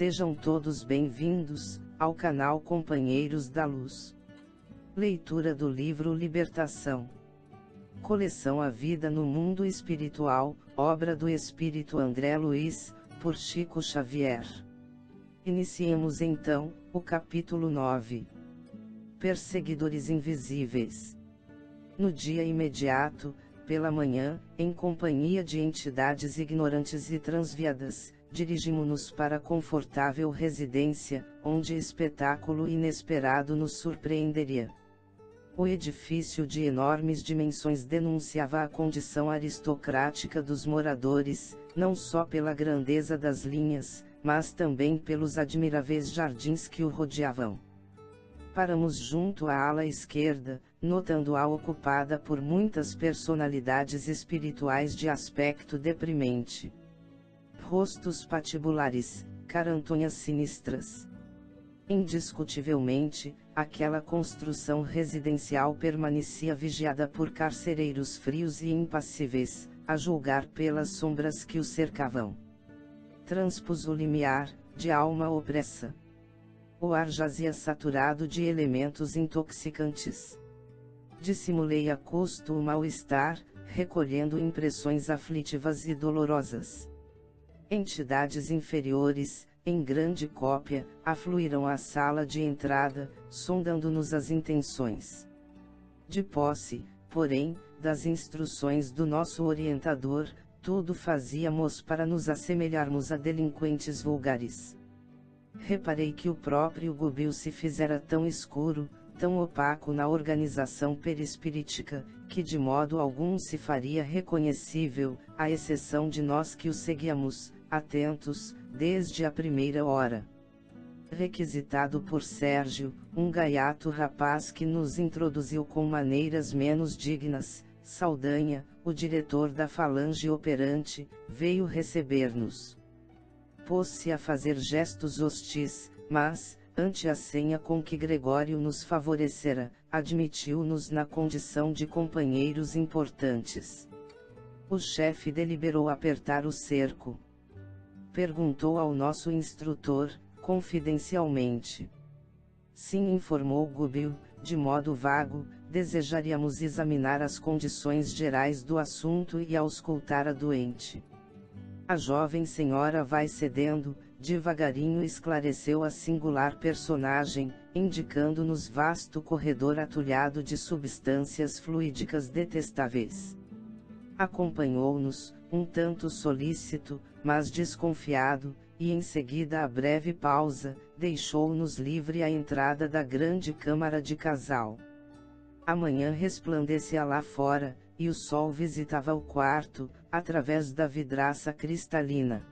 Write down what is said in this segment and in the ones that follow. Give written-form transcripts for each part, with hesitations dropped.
Sejam todos bem-vindos ao canal Companheiros da Luz. Leitura do livro Libertação. Coleção A Vida no Mundo Espiritual, obra do Espírito André Luiz, por Chico Xavier. Iniciemos então o capítulo 9. Perseguidores Invisíveis. No dia imediato, pela manhã, em companhia de entidades ignorantes e transviadas, dirigimo-nos para a confortável residência, onde espetáculo inesperado nos surpreenderia. O edifício de enormes dimensões denunciava a condição aristocrática dos moradores, não só pela grandeza das linhas, mas também pelos admiráveis jardins que o rodeavam. Paramos junto à ala esquerda, notando-a ocupada por muitas personalidades espirituais de aspecto deprimente. Rostos patibulares, carantonhas sinistras. Indiscutivelmente, aquela construção residencial permanecia vigiada por carcereiros frios e impassíveis, a julgar pelas sombras que o cercavam. Transpus o limiar, de alma opressa. O ar jazia saturado de elementos intoxicantes. Dissimulei a custo o mal-estar, recolhendo impressões aflitivas e dolorosas. Entidades inferiores, em grande cópia, afluíram à sala de entrada, sondando-nos as intenções. De posse, porém, das instruções do nosso orientador, tudo fazíamos para nos assemelharmos a delinquentes vulgares. Reparei que o próprio Gubil se fizera tão escuro, tão opaco na organização perispirítica, que de modo algum se faria reconhecível, à exceção de nós que o seguíamos, atentos, desde a primeira hora. Requisitado por Sérgio, um gaiato rapaz que nos introduziu com maneiras menos dignas, Saldanha, o diretor da falange operante, veio receber-nos. Pôs-se a fazer gestos hostis, mas, ante a senha com que Gregório nos favorecera, admitiu-nos na condição de companheiros importantes. O chefe deliberou apertar o cerco. Perguntou ao nosso instrutor, confidencialmente. Sim, informou Gubil, de modo vago, desejaríamos examinar as condições gerais do assunto e auscultar a doente. A jovem senhora vai cedendo, devagarinho esclareceu a singular personagem, indicando-nos vasto corredor atulhado de substâncias fluídicas detestáveis. Acompanhou-nos, um tanto solícito, mas desconfiado, e em seguida a breve pausa, deixou-nos livre a entrada da grande câmara de casal. A manhã resplandecia lá fora, e o sol visitava o quarto, através da vidraça cristalina.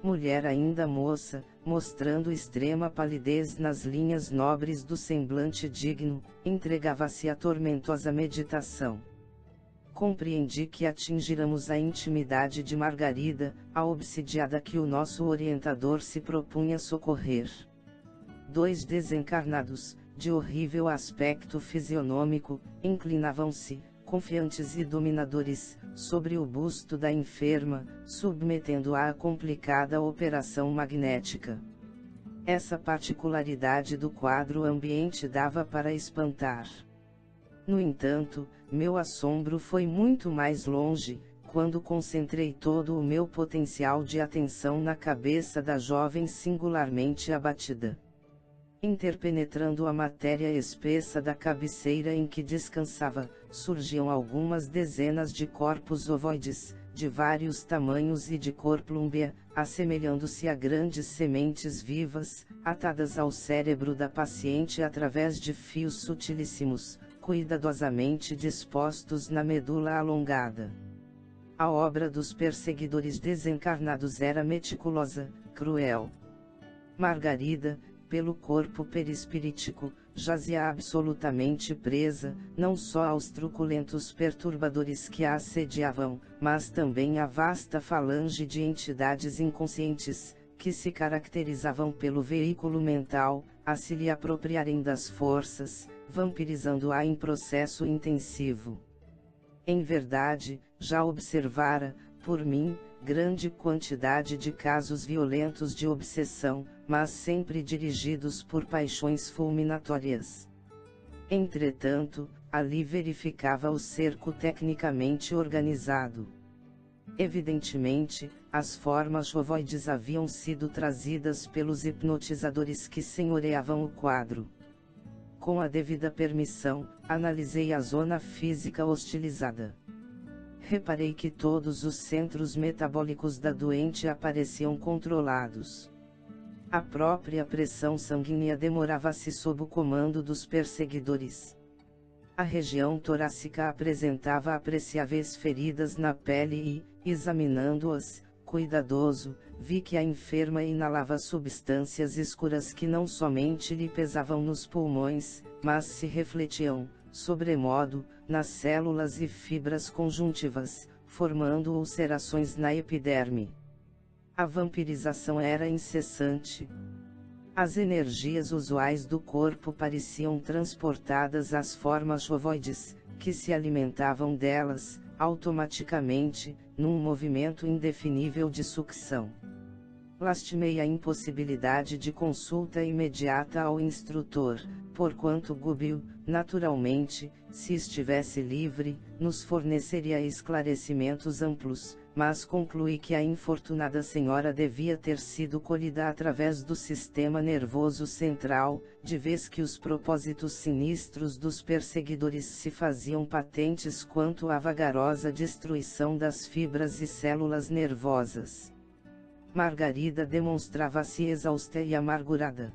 Mulher ainda moça, mostrando extrema palidez nas linhas nobres do semblante digno, entregava-se à tormentosa meditação. Compreendi que atingíramos a intimidade de Margarida, a obsidiada que o nosso orientador se propunha socorrer. Dois desencarnados, de horrível aspecto fisionômico, inclinavam-se, confiantes e dominadores, sobre o busto da enferma, submetendo-a à complicada operação magnética. Essa particularidade do quadro ambiente dava para espantar. No entanto, meu assombro foi muito mais longe, quando concentrei todo o meu potencial de atenção na cabeça da jovem singularmente abatida. Interpenetrando a matéria espessa da cabeceira em que descansava, surgiam algumas dezenas de corpos ovoides, de vários tamanhos e de cor plúmbea, assemelhando-se a grandes sementes vivas, atadas ao cérebro da paciente através de fios sutilíssimos, cuidadosamente dispostos na medula alongada. A obra dos perseguidores desencarnados era meticulosa, cruel. Margarida, pelo corpo perispirítico, jazia absolutamente presa, não só aos truculentos perturbadores que a assediavam, mas também à vasta falange de entidades inconscientes, que se caracterizavam pelo veículo mental, a se lhe apropriarem das forças, vampirizando-a em processo intensivo. Em verdade, já observara, por mim, grande quantidade de casos violentos de obsessão, mas sempre dirigidos por paixões fulminatórias. Entretanto, ali verificava o cerco tecnicamente organizado. Evidentemente, as formas ovoides haviam sido trazidas pelos hipnotizadores que senhoreavam o quadro. Com a devida permissão, analisei a zona física hostilizada. Reparei que todos os centros metabólicos da doente apareciam controlados. A própria pressão sanguínea demorava-se sob o comando dos perseguidores. A região torácica apresentava apreciáveis feridas na pele e, examinando-as, cuidadoso, vi que a enferma inalava substâncias escuras que não somente lhe pesavam nos pulmões, mas se refletiam, sobremodo, nas células e fibras conjuntivas, formando ulcerações na epiderme. A vampirização era incessante. As energias usuais do corpo pareciam transportadas às formas ovoides, que se alimentavam delas, automaticamente, num movimento indefinível de sucção. Lastimei a impossibilidade de consulta imediata ao instrutor, porquanto Gubbio, naturalmente, se estivesse livre, nos forneceria esclarecimentos amplos, mas concluí que a infortunada senhora devia ter sido colhida através do sistema nervoso central, de vez que os propósitos sinistros dos perseguidores se faziam patentes quanto à vagarosa destruição das fibras e células nervosas. Margarida demonstrava-se exausta e amargurada.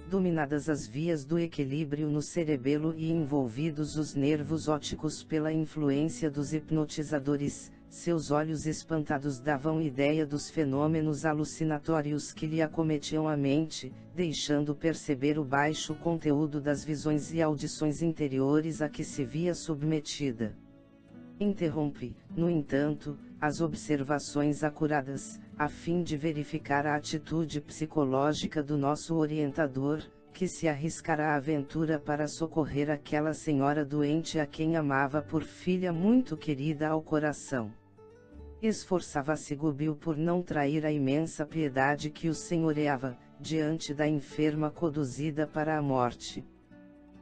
Dominadas as vias do equilíbrio no cerebelo e envolvidos os nervos ópticos pela influência dos hipnotizadores, seus olhos espantados davam ideia dos fenômenos alucinatórios que lhe acometiam a mente, deixando perceber o baixo conteúdo das visões e audições interiores a que se via submetida. Interrompi, no entanto, as observações acuradas, a fim de verificar a atitude psicológica do nosso orientador, que se arriscara à aventura para socorrer aquela senhora doente a quem amava por filha muito querida ao coração. Esforçava-se Gubbio por não trair a imensa piedade que o senhoreava, diante da enferma conduzida para a morte.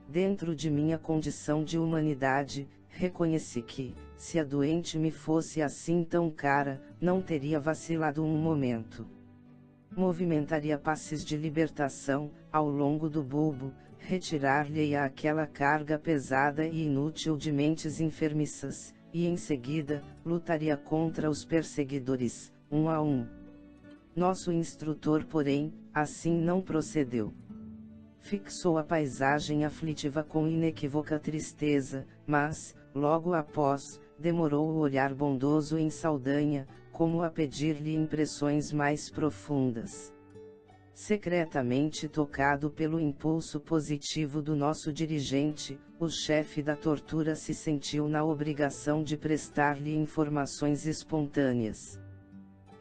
Dentro de minha condição de humanidade, reconheci que, se a doente me fosse assim tão cara, não teria vacilado um momento. Movimentaria passes de libertação, ao longo do bulbo, retirar-lhe-ia aquela carga pesada e inútil de mentes enfermiças, e em seguida, lutaria contra os perseguidores, um a um. Nosso instrutor, porém, assim não procedeu. Fixou a paisagem aflitiva com inequívoca tristeza, mas, logo após, demorou o olhar bondoso em Saldanha, como a pedir-lhe impressões mais profundas. Secretamente tocado pelo impulso positivo do nosso dirigente, o chefe da tortura se sentiu na obrigação de prestar-lhe informações espontâneas.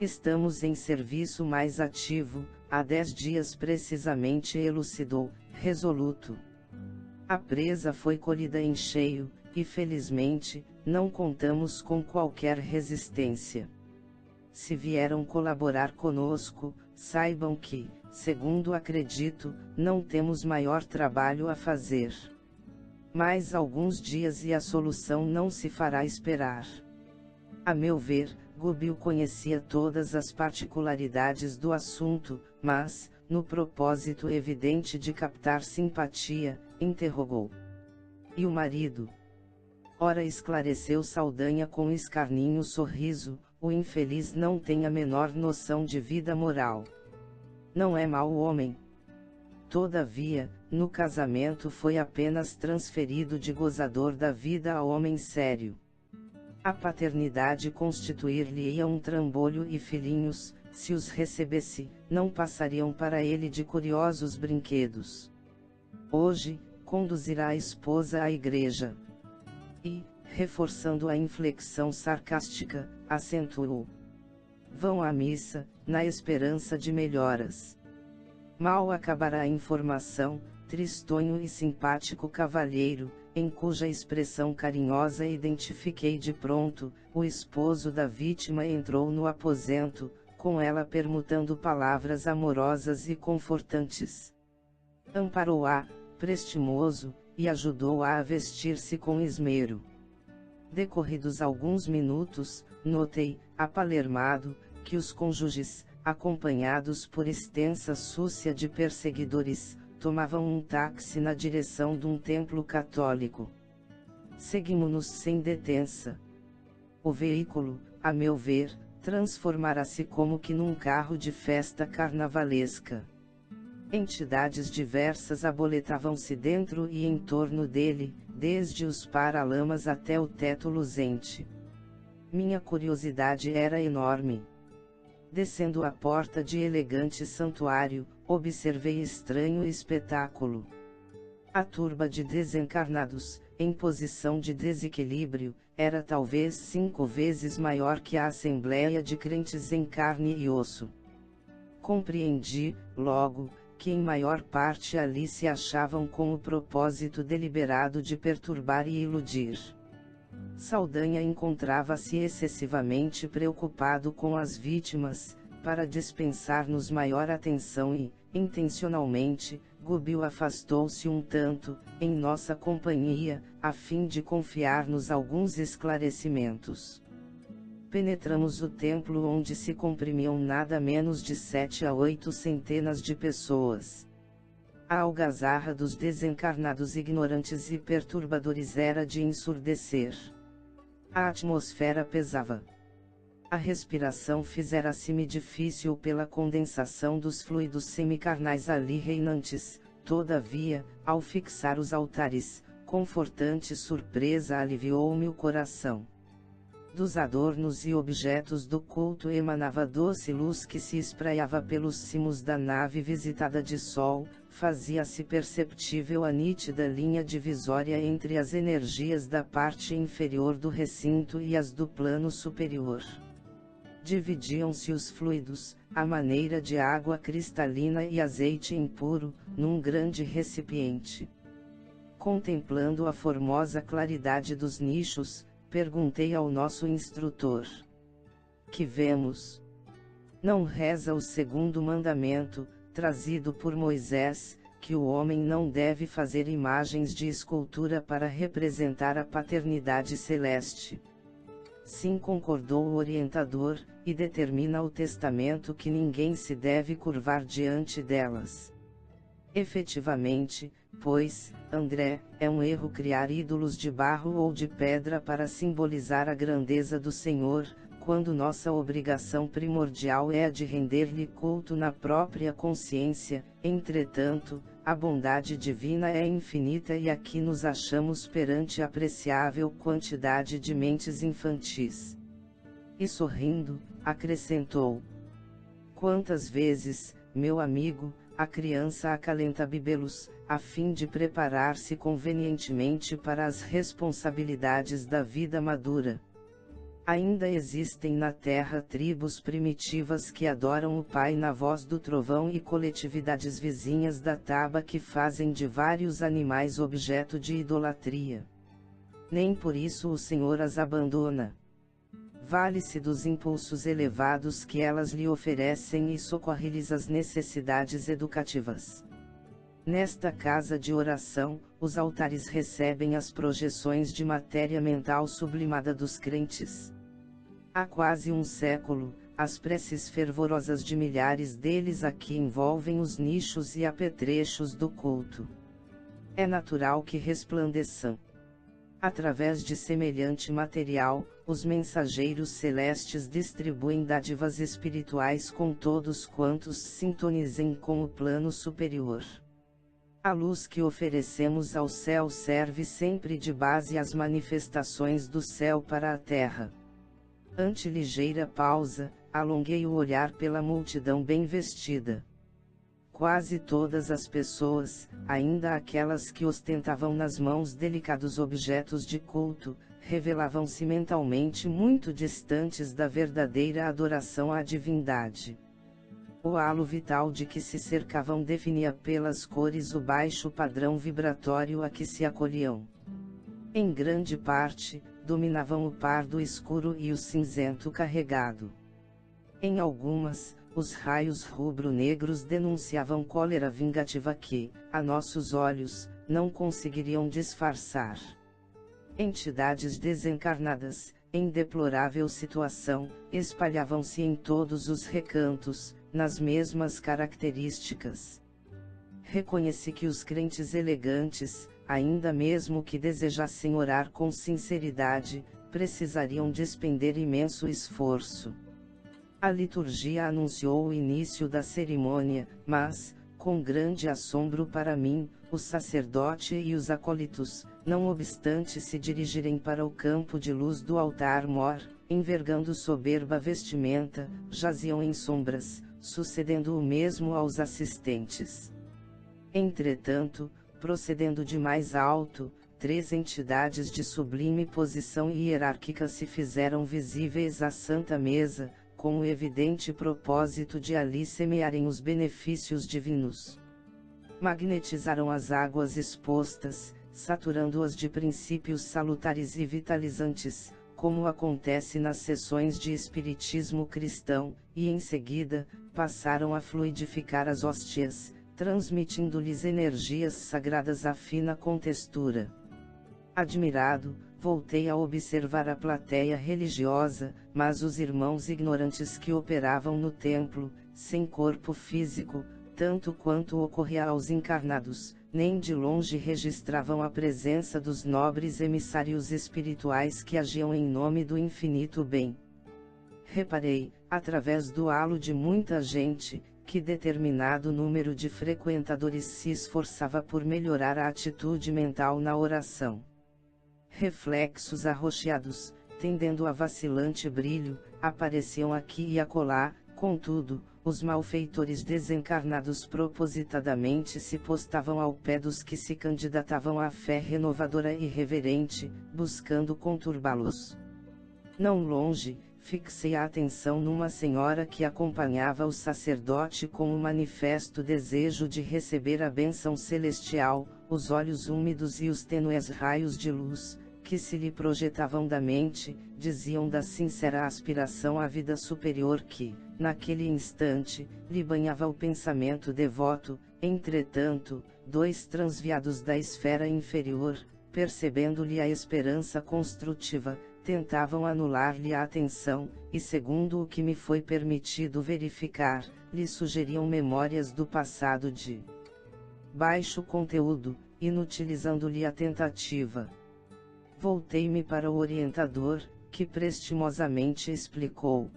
Estamos em serviço mais ativo, há 10 dias precisamente, elucidou, resoluto. A presa foi colhida em cheio, e felizmente, não contamos com qualquer resistência. Se vieram colaborar conosco, saibam que, segundo acredito, não temos maior trabalho a fazer. Mais alguns dias e a solução não se fará esperar. A meu ver, Gubbio conhecia todas as particularidades do assunto, mas, no propósito evidente de captar simpatia, interrogou. E o marido? Ora, esclareceu Saldanha com escarninho sorriso, o infeliz não tem a menor noção de vida moral. Não é mau homem. Todavia, no casamento foi apenas transferido de gozador da vida a homem sério. A paternidade constituir-lhe-ia um trambolho e filhinhos, se os recebesse, não passariam para ele de curiosos brinquedos. Hoje, conduzirá a esposa à igreja. E, reforçando a inflexão sarcástica, acentuou. Vão à missa, na esperança de melhoras. Mal acabará a informação, tristonho e simpático cavalheiro, em cuja expressão carinhosa identifiquei de pronto, o esposo da vítima entrou no aposento, com ela permutando palavras amorosas e confortantes. Amparou-a, prestimoso, e ajudou-a a vestir-se com esmero. Decorridos alguns minutos, notei, apalermado, que os cônjuges, acompanhados por extensa súcia de perseguidores, tomavam um táxi na direção de um templo católico. Seguimos-nos sem detença. O veículo, a meu ver, transformara-se como que num carro de festa carnavalesca. Entidades diversas aboletavam-se dentro e em torno dele, desde os paralamas até o teto luzente. Minha curiosidade era enorme. Descendo a porta de elegante santuário, observei estranho espetáculo. A turba de desencarnados, em posição de desequilíbrio, era talvez 5 vezes maior que a assembleia de crentes em carne e osso. Compreendi, logo, que em maior parte ali se achavam com o propósito deliberado de perturbar e iludir. Saldanha encontrava-se excessivamente preocupado com as vítimas, para dispensar-nos maior atenção e, intencionalmente, Gubbio afastou-se um tanto, em nossa companhia, a fim de confiar-nos alguns esclarecimentos. Penetramos o templo onde se comprimiam nada menos de 7 a 8 centenas de pessoas. A algazarra dos desencarnados ignorantes e perturbadores era de ensurdecer. A atmosfera pesava. A respiração fizera-se-me difícil pela condensação dos fluidos semicarnais ali reinantes, todavia, ao fixar os altares, confortante surpresa aliviou-me o coração. Dos adornos e objetos do culto emanava doce luz que se espraiava pelos cimos da nave visitada de sol, fazia-se perceptível a nítida linha divisória entre as energias da parte inferior do recinto e as do plano superior. Dividiam-se os fluidos, à maneira de água cristalina e azeite impuro, num grande recipiente. Contemplando a formosa claridade dos nichos, perguntei ao nosso instrutor: que vemos? Não reza o segundo mandamento, trazido por Moisés, que o homem não deve fazer imagens de escultura para representar a paternidade celeste? Sim, concordou o orientador, e determina o testamento que ninguém se deve curvar diante delas. Efetivamente, pois, André, é um erro criar ídolos de barro ou de pedra para simbolizar a grandeza do Senhor, quando nossa obrigação primordial é a de render-lhe culto na própria consciência. Entretanto, a bondade divina é infinita e aqui nos achamos perante apreciável quantidade de mentes infantis. E sorrindo, acrescentou: quantas vezes, meu amigo, a criança acalenta bibelos, a fim de preparar-se convenientemente para as responsabilidades da vida madura. Ainda existem na Terra tribos primitivas que adoram o Pai na voz do trovão e coletividades vizinhas da taba que fazem de vários animais objeto de idolatria. Nem por isso o Senhor as abandona. Vale-se dos impulsos elevados que elas lhe oferecem e socorre-lhes as necessidades educativas. Nesta casa de oração, os altares recebem as projeções de matéria mental sublimada dos crentes. Há quase um século, as preces fervorosas de milhares deles aqui envolvem os nichos e apetrechos do culto. É natural que resplandeçam. Através de semelhante material, os mensageiros celestes distribuem dádivas espirituais com todos quantos sintonizem com o plano superior. A luz que oferecemos ao céu serve sempre de base às manifestações do céu para a terra. Ante ligeira pausa, alonguei o olhar pela multidão bem vestida. Quase todas as pessoas, ainda aquelas que ostentavam nas mãos delicados objetos de culto, revelavam-se mentalmente muito distantes da verdadeira adoração à divindade. O halo vital de que se cercavam definia pelas cores o baixo padrão vibratório a que se acolhiam. Em grande parte, dominavam o pardo escuro e o cinzento carregado. Em algumas, os raios rubro-negros denunciavam cólera vingativa que, a nossos olhos, não conseguiriam disfarçar. Entidades desencarnadas, em deplorável situação, espalhavam-se em todos os recantos, nas mesmas características. Reconheci que os crentes elegantes, ainda mesmo que desejassem orar com sinceridade, precisariam despender imenso esforço. A liturgia anunciou o início da cerimônia, mas, com grande assombro para mim, o sacerdote e os acólitos, não obstante se dirigirem para o campo de luz do altar-mor, envergando soberba vestimenta, jaziam em sombras, sucedendo o mesmo aos assistentes. Entretanto, procedendo de mais alto, 3 entidades de sublime posição hierárquica se fizeram visíveis à Santa Mesa, com o evidente propósito de ali semearem os benefícios divinos. Magnetizaram as águas expostas, saturando-as de princípios salutares e vitalizantes, como acontece nas sessões de espiritismo cristão, e em seguida, passaram a fluidificar as hóstias, transmitindo-lhes energias sagradas à fina contextura. Admirado, voltei a observar a plateia religiosa, mas os irmãos ignorantes que operavam no templo, sem corpo físico, tanto quanto ocorria aos encarnados, nem de longe registravam a presença dos nobres emissários espirituais que agiam em nome do infinito bem. Reparei, através do halo de muita gente, que determinado número de frequentadores se esforçava por melhorar a atitude mental na oração. Reflexos arroxeados, tendendo a vacilante brilho, apareciam aqui e acolá, contudo, os malfeitores desencarnados propositadamente se postavam ao pé dos que se candidatavam à fé renovadora e reverente, buscando conturbá-los. Não longe, fixei a atenção numa senhora que acompanhava o sacerdote com o manifesto desejo de receber a bênção celestial, os olhos úmidos e os tênues raios de luz, que se lhe projetavam da mente, diziam da sincera aspiração à vida superior que, naquele instante, lhe banhava o pensamento devoto. Entretanto, 2 transviados da esfera inferior, percebendo-lhe a esperança construtiva, tentavam anular-lhe a atenção, e segundo o que me foi permitido verificar, lhe sugeriam memórias do passado de baixo conteúdo, inutilizando-lhe a tentativa. Voltei-me para o orientador, que prestimosamente explicou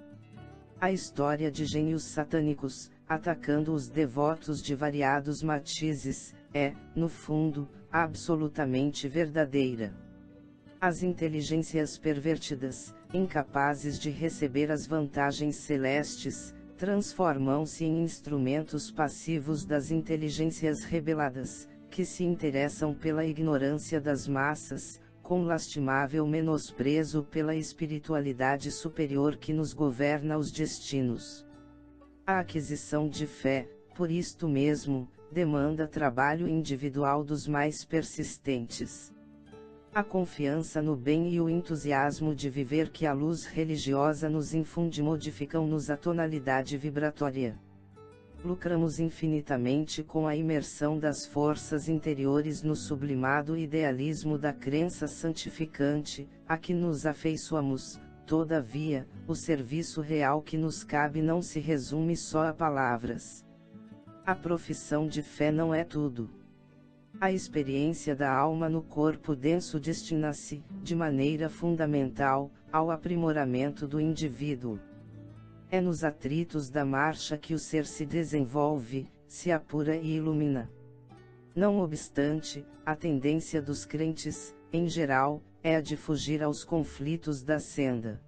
a história de gênios satânicos, atacando os devotos de variados matizes, é, no fundo, absolutamente verdadeira. As inteligências pervertidas, incapazes de receber as vantagens celestes, transformam-se em instrumentos passivos das inteligências rebeladas, que se interessam pela ignorância das massas, com lastimável menosprezo pela espiritualidade superior que nos governa os destinos. A aquisição de fé, por isto mesmo, demanda trabalho individual dos mais persistentes. A confiança no bem e o entusiasmo de viver que a luz religiosa nos infunde modificam-nos a tonalidade vibratória. Lucramos infinitamente com a imersão das forças interiores no sublimado idealismo da crença santificante, a que nos afeiçoamos. Todavia, o serviço real que nos cabe não se resume só a palavras. A profissão de fé não é tudo. A experiência da alma no corpo denso destina-se, de maneira fundamental, ao aprimoramento do indivíduo. É nos atritos da marcha que o ser se desenvolve, se apura e ilumina. Não obstante, a tendência dos crentes, em geral, é a de fugir aos conflitos da senda.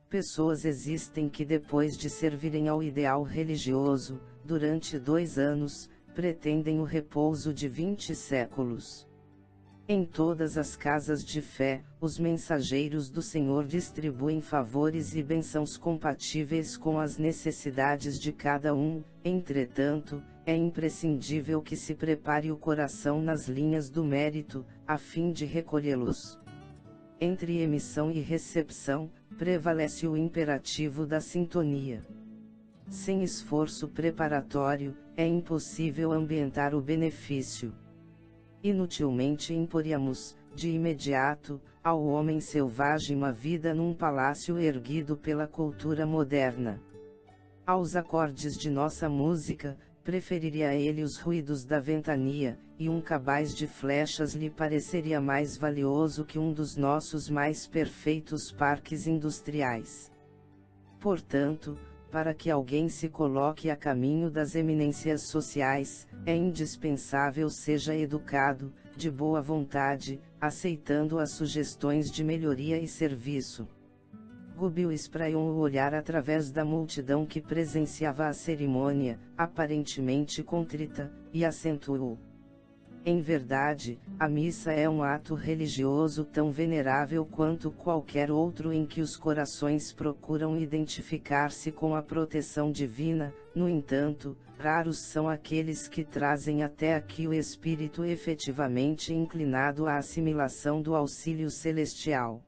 Pessoas existem que depois de servirem ao ideal religioso, durante 2 anos, pretendem o repouso de 20 séculos. Em todas as casas de fé, os mensageiros do Senhor distribuem favores e bênçãos compatíveis com as necessidades de cada um. Entretanto, é imprescindível que se prepare o coração nas linhas do mérito, a fim de recolhê-los. Entre emissão e recepção, prevalece o imperativo da sintonia. Sem esforço preparatório, é impossível ambientar o benefício. Inutilmente imporíamos, de imediato, ao homem selvagem uma vida num palácio erguido pela cultura moderna. Aos acordes de nossa música, preferiria ele os ruídos da ventania, e um cabaz de flechas lhe pareceria mais valioso que um dos nossos mais perfeitos parques industriais. Portanto, para que alguém se coloque a caminho das eminências sociais, é indispensável seja educado, de boa vontade, aceitando as sugestões de melhoria e serviço. Gubbio espraiou o olhar através da multidão que presenciava a cerimônia, aparentemente contrita, e acentuou: em verdade, a missa é um ato religioso tão venerável quanto qualquer outro em que os corações procuram identificar-se com a proteção divina. No entanto, raros são aqueles que trazem até aqui o espírito efetivamente inclinado à assimilação do auxílio celestial.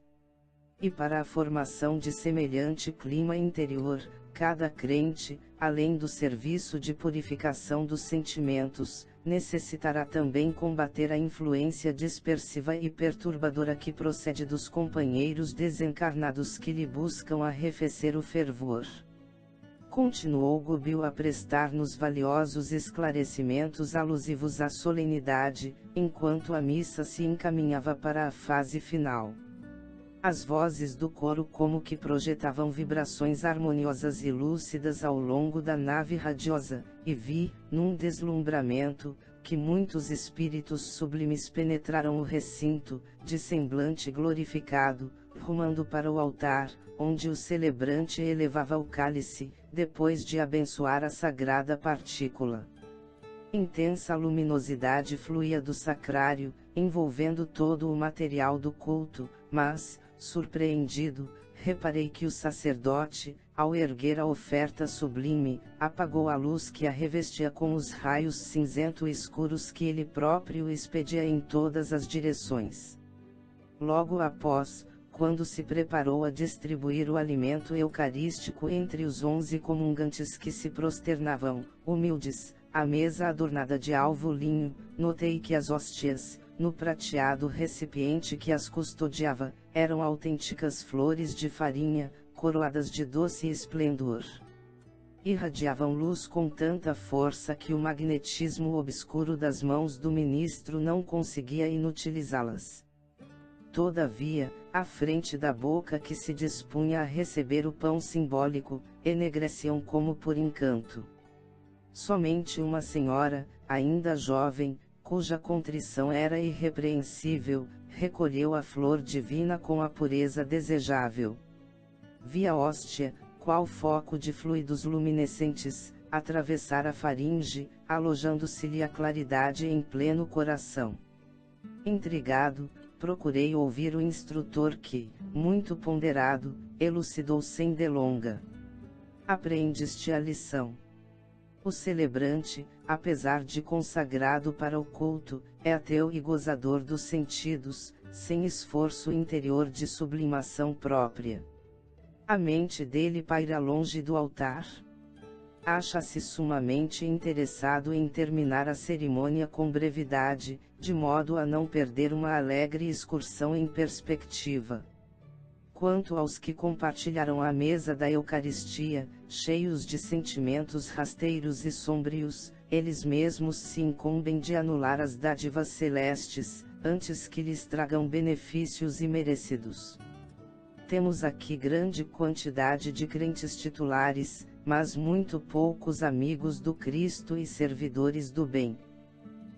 E para a formação de semelhante clima interior, cada crente, além do serviço de purificação dos sentimentos, necessitará também combater a influência dispersiva e perturbadora que procede dos companheiros desencarnados que lhe buscam arrefecer o fervor. Continuou Gubbio a prestar-nos valiosos esclarecimentos alusivos à solenidade, enquanto a missa se encaminhava para a fase final. As vozes do coro como que projetavam vibrações harmoniosas e lúcidas ao longo da nave radiosa, e vi, num deslumbramento, que muitos espíritos sublimes penetraram o recinto, de semblante glorificado, rumando para o altar, onde o celebrante elevava o cálice, depois de abençoar a sagrada partícula. Intensa luminosidade fluía do sacrário, envolvendo todo o material do culto, mas, surpreendido, reparei que o sacerdote, ao erguer a oferta sublime, apagou a luz que a revestia com os raios cinzento escuros que ele próprio expedia em todas as direções. Logo após, quando se preparou a distribuir o alimento eucarístico entre os 11 comungantes que se prosternavam, humildes, à mesa adornada de alvo linho, notei que as hóstias, no prateado recipiente que as custodiava, eram autênticas flores de farinha, coroadas de doce esplendor. Irradiavam luz com tanta força que o magnetismo obscuro das mãos do ministro não conseguia inutilizá-las. Todavia, à frente da boca que se dispunha a receber o pão simbólico, enegreciam como por encanto. Somente uma senhora, ainda jovem, cuja contrição era irrepreensível, recolheu a flor divina com a pureza desejável. Vi a hóstia, qual foco de fluidos luminescentes, atravessar a faringe, alojando-se-lhe a claridade em pleno coração. Intrigado, procurei ouvir o instrutor que, muito ponderado, elucidou sem delonga. Apreendeste a lição. O celebrante, apesar de consagrado para o culto, é ateu e gozador dos sentidos, sem esforço interior de sublimação própria. A mente dele paira longe do altar. Acha-se sumamente interessado em terminar a cerimônia com brevidade, de modo a não perder uma alegre excursão em perspectiva. Quanto aos que compartilharam a mesa da Eucaristia, cheios de sentimentos rasteiros e sombrios, eles mesmos se incumbem de anular as dádivas celestes, antes que lhes tragam benefícios imerecidos. Temos aqui grande quantidade de crentes titulares, mas muito poucos amigos do Cristo e servidores do bem.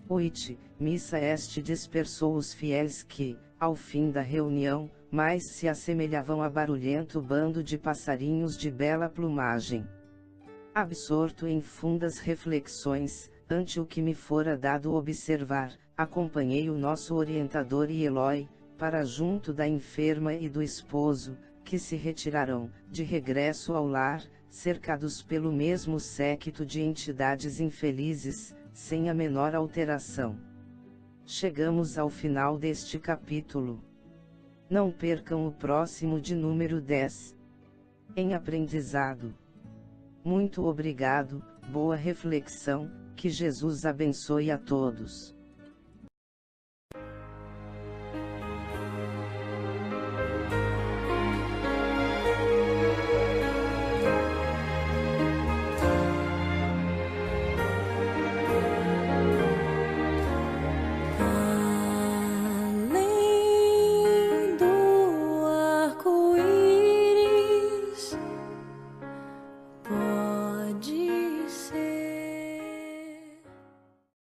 Oite, missa este dispersou os fiéis que, ao fim da reunião, mais se assemelhavam a barulhento bando de passarinhos de bela plumagem. Absorto em fundas reflexões, Ante o que me fora dado observar, acompanhei o nosso orientador e Eloy, para junto da enferma e do esposo, que se retirarão, de regresso ao lar, cercados pelo mesmo séquito de entidades infelizes, sem a menor alteração. Chegamos ao final deste capítulo. Não percam o próximo de número 10. Em aprendizado. Muito obrigado, boa reflexão, que Jesus abençoe a todos.